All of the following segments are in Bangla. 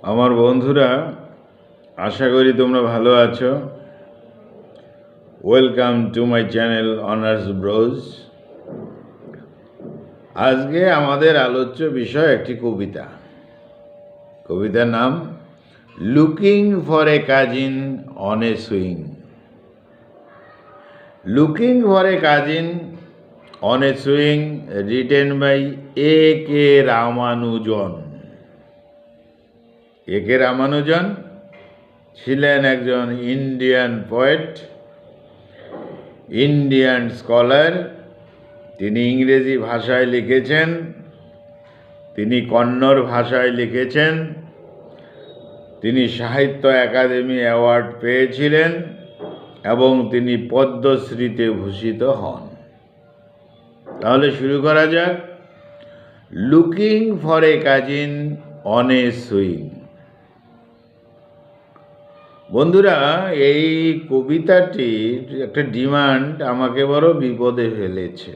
আমার বন্ধুরা, আশা করি তোমরা ভালো আছো। Welcome to my channel honours bros. আজকে আমাদের আলোচ্য বিষয় একটি কবিতা। কবিতার নাম looking for a cousin on a swing. Looking for a cousin on a swing, written by A.K. Ramanujan. A.K. Ramanujan ছিলেন একজন ইন্ডিয়ান পোয়েট, ইন্ডিয়ান স্কলার। তিনি ইংরেজি ভাষায় লিখেছেন, তিনি কন্নড় ভাষায় লিখেছেন, তিনি সাহিত্য একাডেমি অ্যাওয়ার্ড পেয়েছিলেন এবং তিনি পদ্মশ্রীতে ভূষিত হন। তাহলে শুরু করা যাক। Looking for a cousin on a swing. বন্ধুরা, এই কবিতাটির একটা ডিমান্ড আমাকে বড় বিপদে ফেলেছে।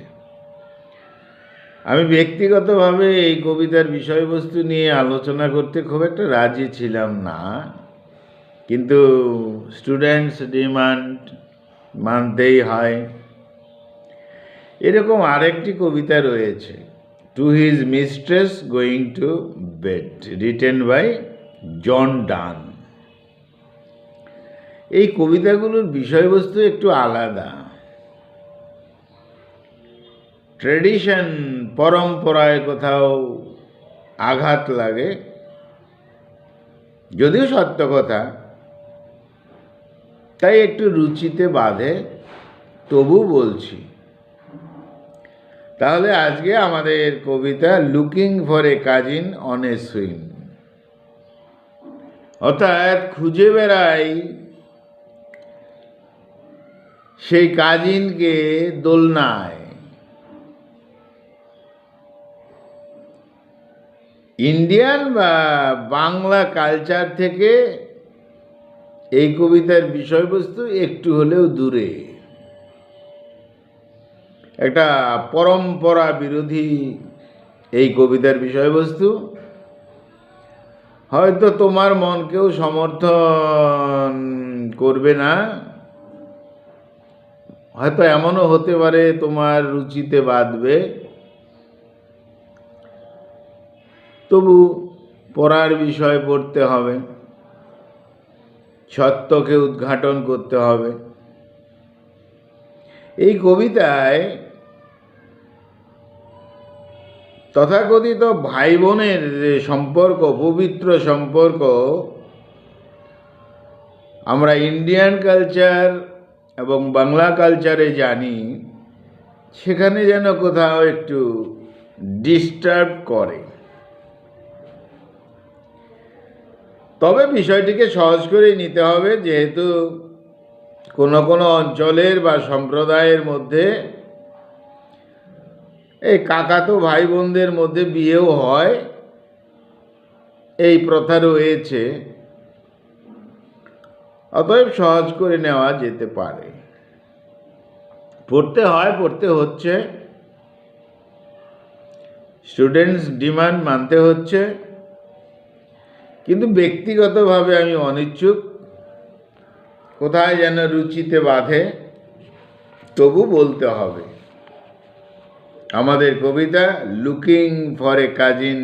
আমি ব্যক্তিগতভাবে এই কবিতার বিষয়বস্তু নিয়ে আলোচনা করতে খুব একটা রাজি ছিলাম না, কিন্তু স্টুডেন্টস ডিমান্ড মানতেই হয়। এরকম আরেকটি কবিতা রয়েছে, to his mistress going to bed, written by John Donne. এই কবিতাগুলোর বিষয়বস্তু একটু আলাদা। ট্রেডিশন, পরম্পরায় কোথাও আঘাত লাগে, যদিও সত্য কথা, তাই একটু রুচিতে বাধে, তবু বলছি। তাহলে আজকে আমাদের কবিতা looking for a cousin on a swing, অর্থাৎ খুঁজে বেড়াই সেই কাজিনকে দোলনায়। ইন্ডিয়ান বা বাংলা কালচার থেকে এই কবিতার বিষয়বস্তু একটু হলেও দূরে, একটা পরম্পরা বিরোধী এই কবিতার বিষয়বস্তু। হয়তো তোমার মনকেও সমর্থন করবে না, হয়তো এমনও হতে পারে তোমার রুচিতে বাঁধবে, তবু পড়ার বিষয় পড়তে হবে, সত্যকে উদ্ঘাটন করতে হবে। এই কবিতায় তথাকথিত ভাই বোনের যে সম্পর্ক, পবিত্র সম্পর্ক, আমরা ইন্ডিয়ান কালচার এবং বাংলা কালচারে জানি, সেখানে যেন কোথাও একটু ডিস্টার্ব করে। তবে বিষয়টিকে সহজ করেই নিতে হবে, যেহেতু কোনো কোনো অঞ্চলের বা সম্প্রদায়ের মধ্যে এই কাকাতো ভাই বোনদের মধ্যে বিয়েও হয়, এই প্রথা রয়েছে। অতএব সহজ করে নেওয়া যেতে পারে। পড়তে হয়, পড়তে হচ্ছে, স্টুডেন্টস ডিমান্ড মানতে হচ্ছে, কিন্তু ব্যক্তিগতভাবে আমি অনিচ্ছুক। কোথায় যেন রুচিতে বাঁধে, তবু বলতে হবে। আমাদের কবিতা looking for a cousin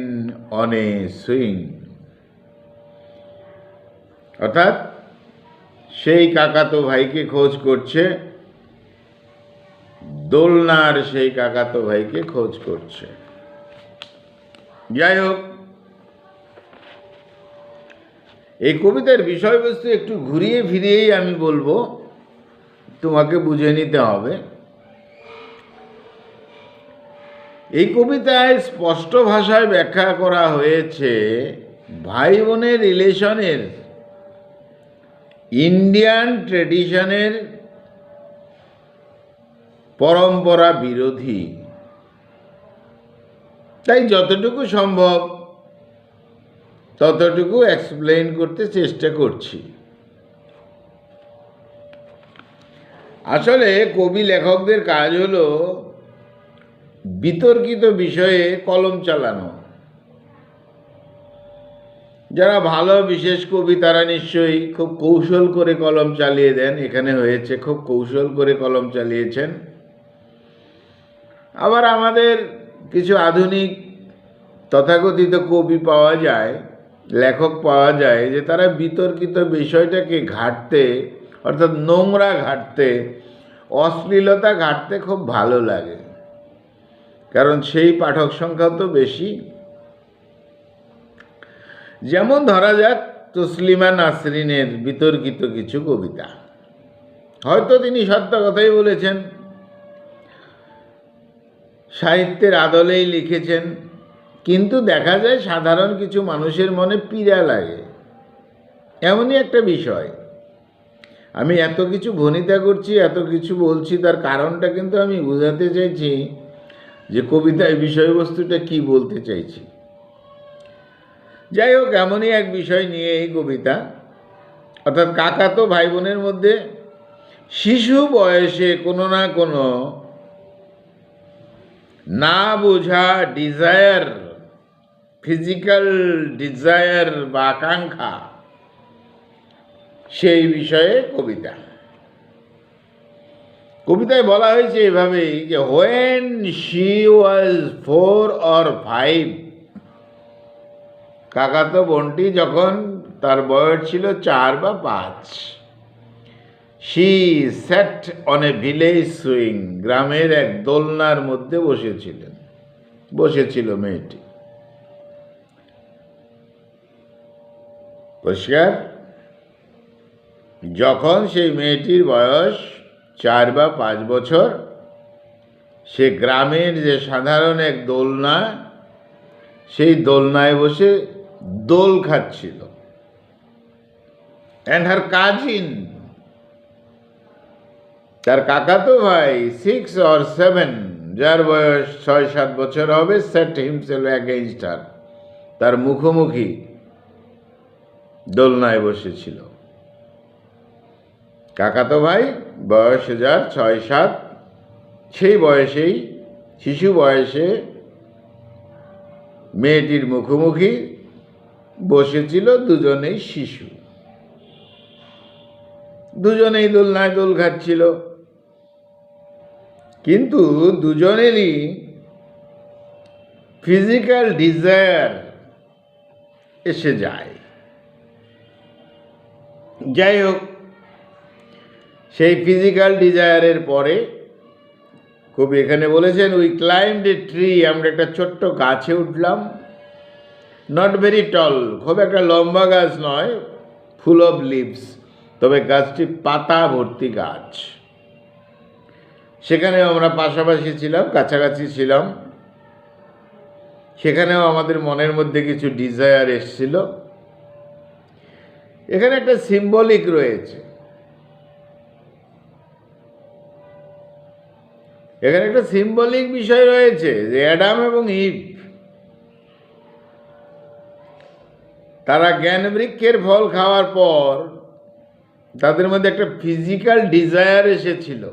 on a swing, অর্থাৎ সেই কাকাতো ভাইকে খোঁজ করছে, দোলনার সেই কাকাতো ভাইকে খোঁজ করছে। যাই হোক, এই কবিতার বিষয়বস্তু একটু ঘুরিয়ে ফিরিয়েই আমি বলবো, তোমাকে বুঝে নিতে হবে। এই কবিতায় স্পষ্ট ভাষায় ব্যাখ্যা করা হয়েছে ভাই বোনের রিলেশনের ইন্ডিয়ান ট্রেডিশনের পরম্পরা বিরোধী। তাই যতটুকু সম্ভব ততটুকু এক্সপ্লেইন করতে চেষ্টা করছি। আসলে কবি লেখকদের কাজ হলো বিতর্কিত বিষয়ে কলম চালানো। যারা ভালো বিশেষ কবি তারা নিশ্চয়ই খুব কৌশল করে কলম চালিয়ে দেন। এখানে হয়েছে খুব কৌশল করে কলম চালিয়েছেন। আবার আমাদের কিছু আধুনিক তথাকথিত কবি পাওয়া যায়, লেখক পাওয়া যায়, যে তারা বিতর্কিত বিষয়টাকে ঘাঁটতে, অর্থাৎ নোংরা ঘাঁটতে, অশ্লীলতা ঘাঁটতে খুব ভালো লাগে, কারণ সেই পাঠক সংখ্যা তো বেশি। যেমন ধরা যাক তসলিমা নাসরিনের বিতর্কিত কিছু কবিতা, হয়তো তিনি সত্য কথাই বলেছেন, সাহিত্যের আদলেই লিখেছেন, কিন্তু দেখা যায় সাধারণ কিছু মানুষের মনে পীড়া লাগে। এমনই একটা বিষয়। আমি এত কিছু ভনিতা করছি, এত কিছু বলছি, তার কারণটা কিন্তু আমি বোঝাতে চাইছি যে কবিতায় বিষয়বস্তুটা কি বলতে চাইছি। যাই হোক, এমনই এক বিষয় নিয়ে এই কবিতা, অর্থাৎ কাকাতো ভাই বোনের মধ্যে শিশু বয়সে কোনো না কোনো না বোঝা ডিজায়ার, ফিজিক্যাল ডিজায়ার বা আকাঙ্ক্ষা, সেই বিষয়ে কবিতা। কবিতায় বলা হয়েছে এভাবেই যে হোয়েন শি ওয়াজ 4 or 5, কাকাতো বোনটি যখন তার বয়স ছিল 4 বা 5, she sat on a village swing, গ্রামের এক দোলনার মধ্যে বসেছিল মেয়েটি। পরিষ্কার, যখন সেই মেয়েটির বয়স 4 বা 5 বছর, সে গ্রামের যে সাধারণ এক দোলনা, সেই দোলনায় বসে দোল খাচ্ছিল। অ্যান্ড হার কাজিন, তার কাকাতো ভাই 6 or 7, যার বয়স 6-7 বছর হবে, সেট হিমসেলফ অ্যাগেইনস্ট হার, তার মুখোমুখি দোলনায় বসেছিল। কাকাতো ভাই বয়স যার 6-7, সেই বয়সেই, শিশু বয়সে মেয়েটির মুখোমুখি বসেছিল দুজনেই শিশু, দুজনেই দোলনায় দোল খাচ্ছিল। কিন্তু দুজনেরই ফিজিক্যাল ডিজায়ার এসে যায়। যাই হোক, সেই ফিজিক্যাল ডিজায়ারের পরে কবি এখানে বলেছেন, উই ক্লাইম্বড এ ট্রি, আমরা একটা ছোট্ট গাছে উঠলাম, নট ভেরি টল, খুব একটা লম্বা গাছ নয়, ফুল অফ লিভস, তবে গাছটি পাতা ভর্তি গাছ। সেখানেও আমরা পাশাপাশি ছিলাম, কাছাকাছি ছিলাম, সেখানেও আমাদের মনের মধ্যে কিছু ডিজায়ার এসেছিল। এখানে একটা সিম্বলিক রয়েছে, এখানে একটা সিম্বলিক বিষয় রয়েছে যে অ্যাডাম এবং ইভ, তারা জ্ঞানবৃক্ষের ফল খাওয়ার পর তাদের মধ্যে একটা ফিজিক্যাল ডিজায়ার এসেছিল।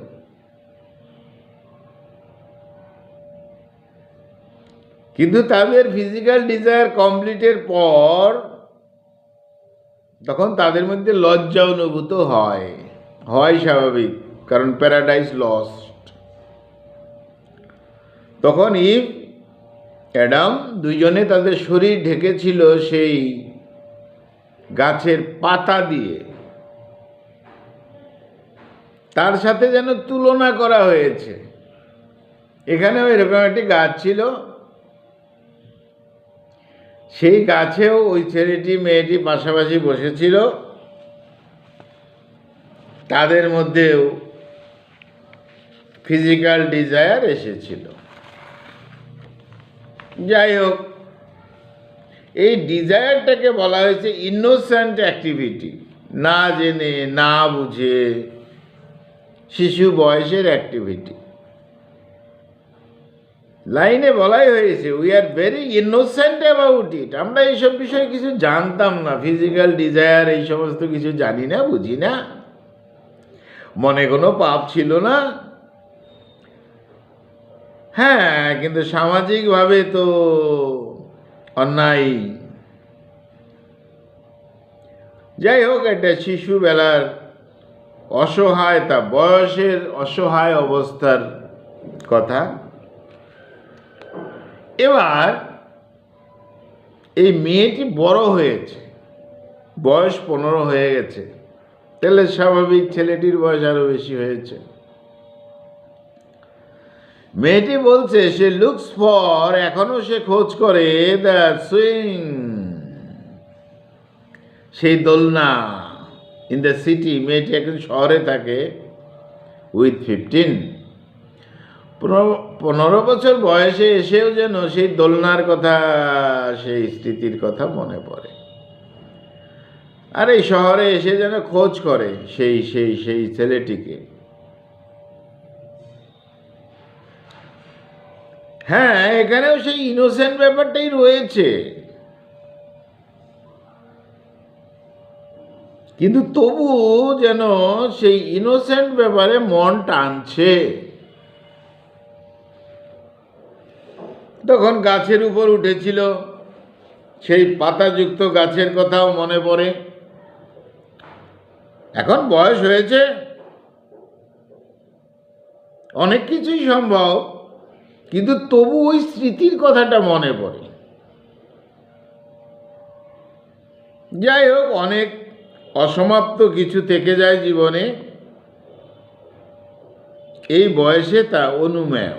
কিন্তু তাদের ফিজিক্যাল ডিজায়ার কমপ্লিটের পর তখন তাদের মধ্যে লজ্জা অনুভূত হয় স্বাভাবিক, কারণ প্যারাডাইস লস্ট। তখন ইভ, অ্যাডাম দুইজনে তাদের শরীর ঢেকেছিল সেই গাছের পাতা দিয়ে, তার সাথে যেন তুলনা করা হয়েছে। এখানেও এরকম একটি গাছ ছিল, সেই গাছেও ওই ছেলেটি মেয়েটি পাশাপাশি বসেছিল, তাদের মধ্যেও ফিজিক্যাল ডিজায়ার এসেছিল। যাই হোক, এই ডিজায়ারটাকে বলা হয়েছে ইনোসেন্ট অ্যাক্টিভিটি, না জেনে না বুঝে শিশু বয়সের অ্যাক্টিভিটি। লাইনে বলাই হয়েছে, we are very innocent about it, আমরা এইসব বিষয়ে কিছু জানতাম না, ফিজিক্যাল ডিজায়ার এই সমস্ত কিছু জানি না, বুঝি না, মনে কোনো পাপ ছিল না। হ্যাঁ, কিন্তু সামাজিকভাবে তো অন্যায়, যাই হোক, একটা শিশুবেলার অসহায়তা, বয়সের অসহায় অবস্থার কথা। এবার এই মেয়েটি বড় হয়েছে, বয়স 15 হয়ে গেছে, তাহলে স্বাভাবিক ছেলেটির বয়স আরো বেশি হয়েছে। মেয়েটি বলছে সে লুকস ফর, এখনো সে খোঁজ করে দ্য সুইং, সেই দোলনা ইন দ্য সিটি। মেয়েটি এখন শহরে থাকে, উইথ 15 বছর বয়সে এসেও যেন সেই দোলনার কথা, সেই স্মৃতির কথা মনে পড়ে। আর এই শহরে এসে যেন খোঁজ করে সেই সেই সেই ছেলেটিকে। হ্যাঁ, এখানেও সেই ইনোসেন্ট ব্যাপারটাই রয়েছে, কিন্তু তবু যেন সেই ইনোসেন্ট ব্যাপারে মন টানছে। তখন গাছের উপর উঠেছিল, সেই পাতাযুক্ত গাছের কথাও মনে পড়ে। এখন বয়স হয়েছে, অনেক কিছুই সম্ভব, কিন্তু তবু ওই স্মৃতির কথাটা মনে পড়ে। যাই হোক, অনেক অসমাপ্ত কিছু থেকে যায় জীবনে, এই বয়সে তা অনুমেয়।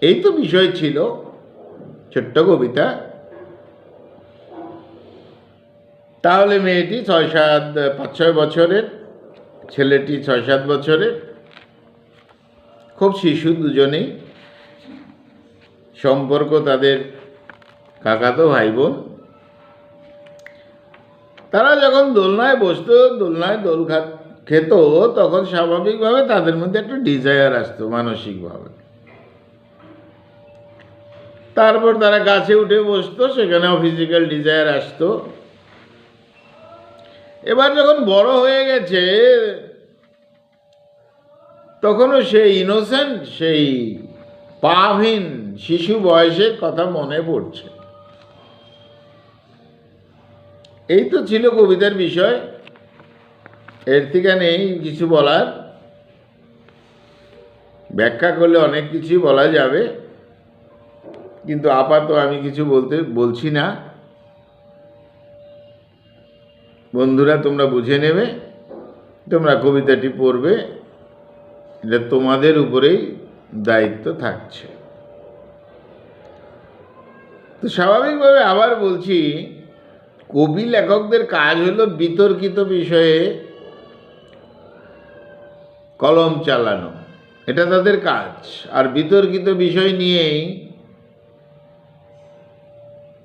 এই তো বিষয় ছিল, ছোট্ট কবিতা। তাহলে মেয়েটি 5-6 বছরের, ছেলেটি 6-7 বছরের, খুব শিশু দুজনেই, সম্পর্ক তাদের কাকাতো ভাই বোন। তারা যখন দোলনায় বসতো, দোলনায় দোল খেত, তখন স্বাভাবিকভাবে তাদের মধ্যে একটা ডিজায়ার আসতো মানসিকভাবে। তারপর তারা গাছে উঠে বসতো, সেখানেও ফিজিক্যাল ডিজায়ার আসতো। এবার যখন বড় হয়ে গেছে, তখনও সেই ইনোসেন্ট, সেই পাহীন শিশু বয়সের কথা মনে পড়ছে। এই তো ছিল কবিতার বিষয়, এর থেকে নেই কিছু বলার। ব্যাখ্যা করলে অনেক কিছুই বলা যাবে, কিন্তু আপাতত আমি কিছু বলছি না। বন্ধুরা, তোমরা বুঝে নেবে, তোমরা কবিতাটি পড়বে, এটা তোমাদের উপরেই দায়িত্ব থাকছে। তো স্বাভাবিকভাবে আবার বলছি, কবি লেখকদের কাজ হলো বিতর্কিত বিষয়ে কলম চালানো, এটা তাদের কাজ। আর বিতর্কিত বিষয় নিয়েই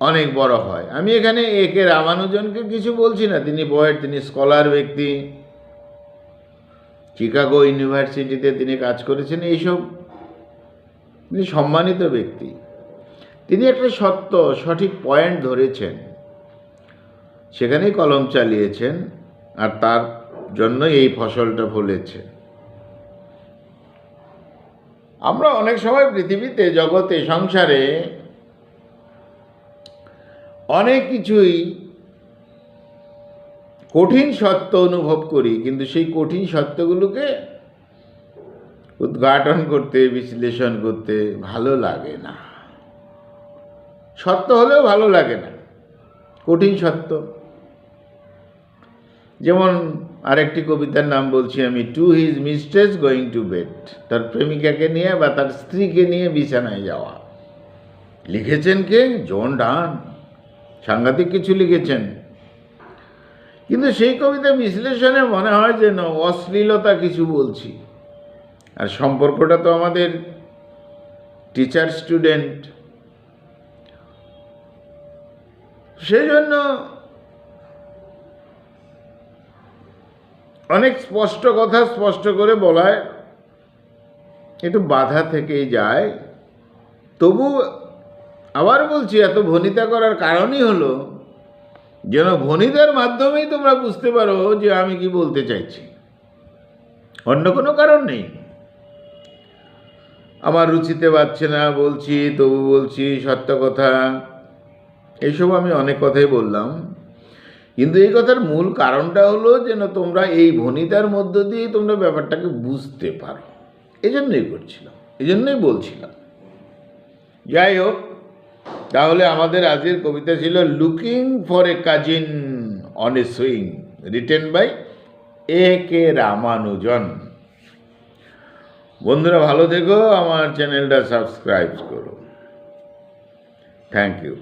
অনেক বড় হয়। আমি এখানে একে রামানুজনকে কিছু বলছি না, তিনি পোয়েট, তিনি স্কলার ব্যক্তি, চিকাগো ইউনিভার্সিটিতে তিনি কাজ করেছেন, এইসব তিনি সম্মানিত ব্যক্তি। তিনি একটা সঠিক পয়েন্ট ধরেছেন, সেখানেই কলম চালিয়েছেন, আর তার জন্যই এই ফসলটা ফলেছে। আমরা অনেক সময় পৃথিবীতে, জগতে, সংসারে অনেক কিছুই কঠিন সত্য অনুভব করি, কিন্তু সেই কঠিন সত্যগুলোকে উদ্ঘাটন করতে, বিশ্লেষণ করতে ভালো লাগে না। সত্য হলেও ভালো লাগে না, কঠিন সত্য। যেমন আরেকটি কবিতার নাম বলছি আমি, two his mistress going to bed, তার প্রেমিকাকে নিয়ে বা তার স্ত্রীকে নিয়ে বিছানায় যাওয়া। লিখেছেন কে? জন ডান, সাংঘাতিক কিছু লিখেছেন। কিন্তু সেই কবিতা বিশ্লেষণে মনে হয় যেন অশ্লীলতা কিছু বলছি। আর সম্পর্কটা তো আমাদের টিচার স্টুডেন্ট, সেই জন্য অনেক স্পষ্ট কথা স্পষ্ট করে বলায় একটু বাধা থেকেই যায়। তবু আবার বলছি, এত ভনিতা করার কারণই হলো যেন ভনিতার মাধ্যমেই তোমরা বুঝতে পারো যে আমি কি বলতে চাইছি, অন্য কোনো কারণ নেই। আমার রুচিতে পাচ্ছে না বলছি, তবু বলছি সত্য কথা। এইসব আমি অনেক কথাই বললাম, কিন্তু এই কথার মূল কারণটা হলো যেন তোমরা এই ভনিতার মধ্য দিয়ে তোমরা ব্যাপারটাকে বুঝতে পারো, এই জন্যই করছিলাম, এই জন্যই বলছিলাম। যাই হোক, তাহলে আমাদের আজকের কবিতা ছিল looking for a cousin on a swing, written by A.K. Ramanujan. বন্ধুরা ভালো থেকো, আমার চ্যানেলটা সাবস্ক্রাইব করো। Thank you.